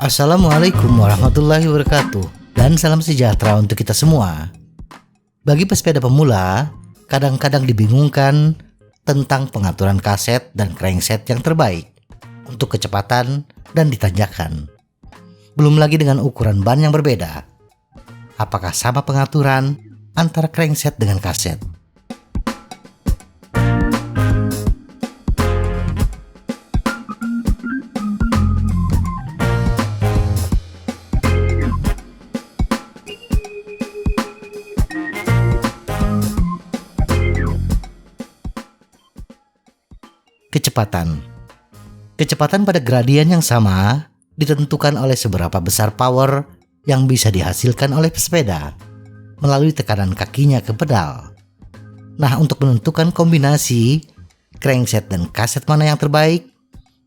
Assalamualaikum warahmatullahi wabarakatuh, dan salam sejahtera untuk kita semua. Bagi pesepeda pemula, kadang-kadang dibingungkan tentang pengaturan kaset dan crankset yang terbaik untuk kecepatan dan ditanjakan. Belum lagi dengan ukuran ban yang berbeda. Apakah sama pengaturan antara crankset dengan kaset? Kecepatan pada gradien yang sama ditentukan oleh seberapa besar power yang bisa dihasilkan oleh pesepeda melalui tekanan kakinya ke pedal. Nah, untuk menentukan kombinasi crankset dan kaset mana yang terbaik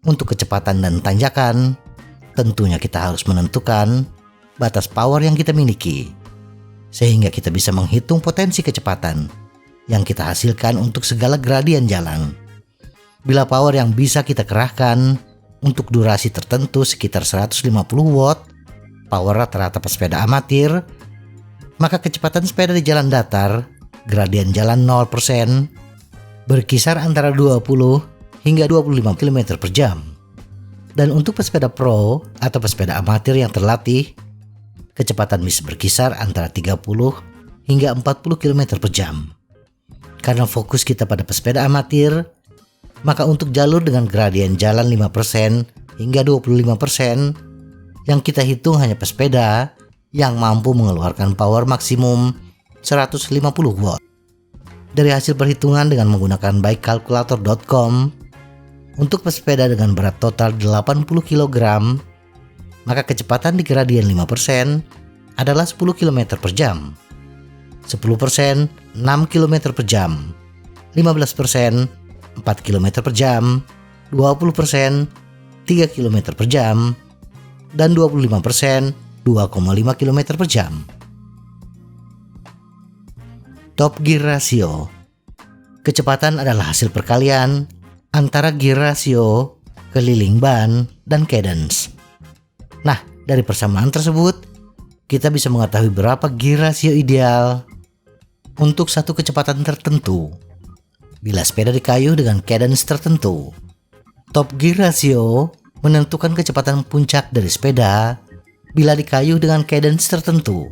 untuk kecepatan dan tanjakan, tentunya kita harus menentukan batas power yang kita miliki, sehingga kita bisa menghitung potensi kecepatan yang kita hasilkan untuk segala gradien jalan. Bila power yang bisa kita kerahkan untuk durasi tertentu sekitar 150 watt, power rata-rata pesepeda amatir, maka kecepatan sepeda di jalan datar, gradien jalan 0%, berkisar antara 20 hingga 25 km per jam. Dan untuk pesepeda pro atau pesepeda amatir yang terlatih, kecepatan bisa berkisar antara 30 hingga 40 km per jam. Karena fokus kita pada pesepeda amatir, maka untuk jalur dengan gradien jalan 5% hingga 25%, yang kita hitung hanya pesepeda yang mampu mengeluarkan power maksimum 150 watt. Dari hasil perhitungan dengan menggunakan bikekalkulator.com, untuk pesepeda dengan berat total 80 kg, maka kecepatan di gradien 5% adalah 10 km per jam, 10% 6 km per jam, 15% 4 km per jam, 20% 3 km per jam, dan 25% 2,5 km per jam. Top gear ratio. Kecepatan adalah hasil perkalian antara gear ratio, keliling ban, dan cadence. Nah, dari persamaan tersebut, kita bisa mengetahui berapa gear ratio ideal untuk satu kecepatan tertentu bila sepeda dikayuh dengan cadence tertentu. Top gear ratio menentukan kecepatan puncak dari sepeda bila dikayuh dengan cadence tertentu.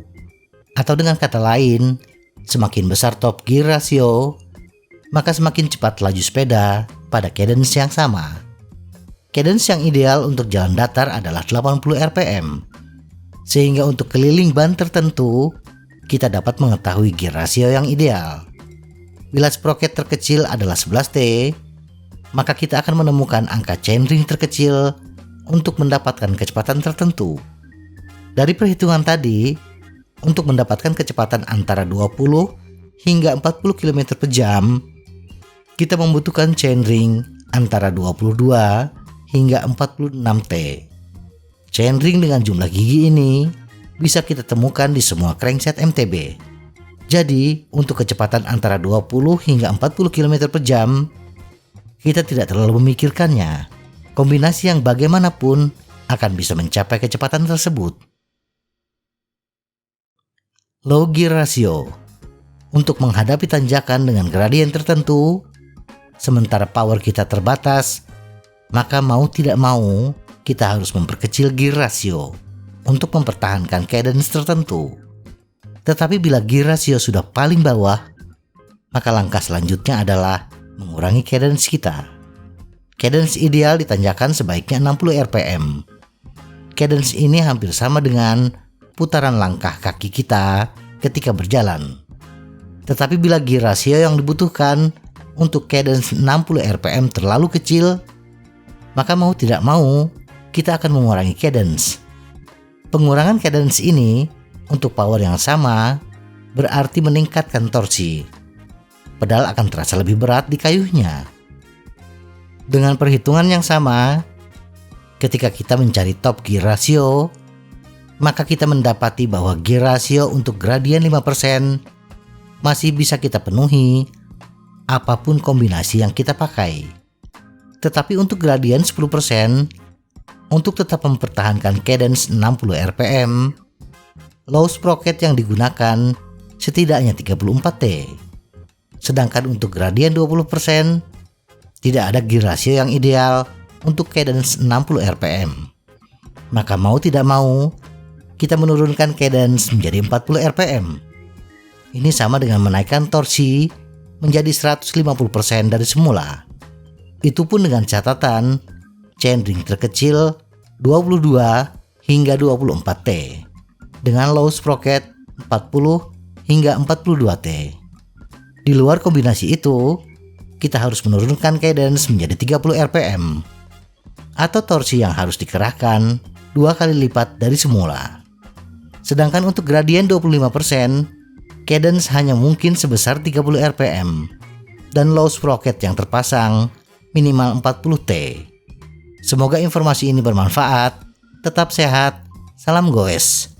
Atau dengan kata lain, semakin besar top gear ratio, maka semakin cepat laju sepeda pada cadence yang sama. Cadence yang ideal untuk jalan datar adalah 80 rpm. Sehingga untuk keliling ban tertentu, kita dapat mengetahui gear ratio yang ideal. Bila sprocket terkecil adalah 11T, maka kita akan menemukan angka chainring terkecil untuk mendapatkan kecepatan tertentu. Dari perhitungan tadi, untuk mendapatkan kecepatan antara 20 hingga 40 km per jam, kita membutuhkan chainring antara 22 hingga 46T. Chainring dengan jumlah gigi ini bisa kita temukan di semua crankset MTB. Jadi, untuk kecepatan antara 20 hingga 40 km per jam, kita tidak terlalu memikirkannya. Kombinasi yang bagaimanapun akan bisa mencapai kecepatan tersebut. Low gear ratio. Untuk menghadapi tanjakan dengan gradien tertentu, sementara power kita terbatas, maka mau tidak mau kita harus memperkecil gear ratio untuk mempertahankan cadence tertentu. Tetapi bila gear ratio sudah paling bawah, maka langkah selanjutnya adalah mengurangi cadence kita. Cadence ideal ditanjakan sebaiknya 60 rpm. Cadence ini hampir sama dengan putaran langkah kaki kita ketika berjalan. Tetapi bila gear ratio yang dibutuhkan untuk cadence 60 rpm terlalu kecil, maka mau tidak mau kita akan mengurangi cadence. Pengurangan cadence ini untuk power yang sama berarti meningkatkan torsi. Pedal akan terasa lebih berat di kayuhnya. Dengan perhitungan yang sama, ketika kita mencari top gear ratio, maka kita mendapati bahwa gear ratio untuk gradien 5% masih bisa kita penuhi apapun kombinasi yang kita pakai. Tetapi untuk gradien 10%, untuk tetap mempertahankan cadence 60 rpm, low sprocket yang digunakan setidaknya 34 T. Sedangkan untuk gradien 20%, tidak ada gear ratio yang ideal untuk cadence 60 rpm. Maka mau tidak mau, kita menurunkan cadence menjadi 40 rpm. Ini sama dengan menaikkan torsi menjadi 150% dari semula. Itu pun dengan catatan chainring terkecil 22 hingga 24 T dengan low sprocket 40 hingga 42 T. Di luar kombinasi itu, kita harus menurunkan cadence menjadi 30 rpm atau torsi yang harus dikerahkan 2 kali lipat dari semula. Sedangkan untuk gradien 25%, cadence hanya mungkin sebesar 30 rpm dan low sprocket yang terpasang minimal 40 T. Semoga informasi ini bermanfaat. Tetap sehat. Salam goes.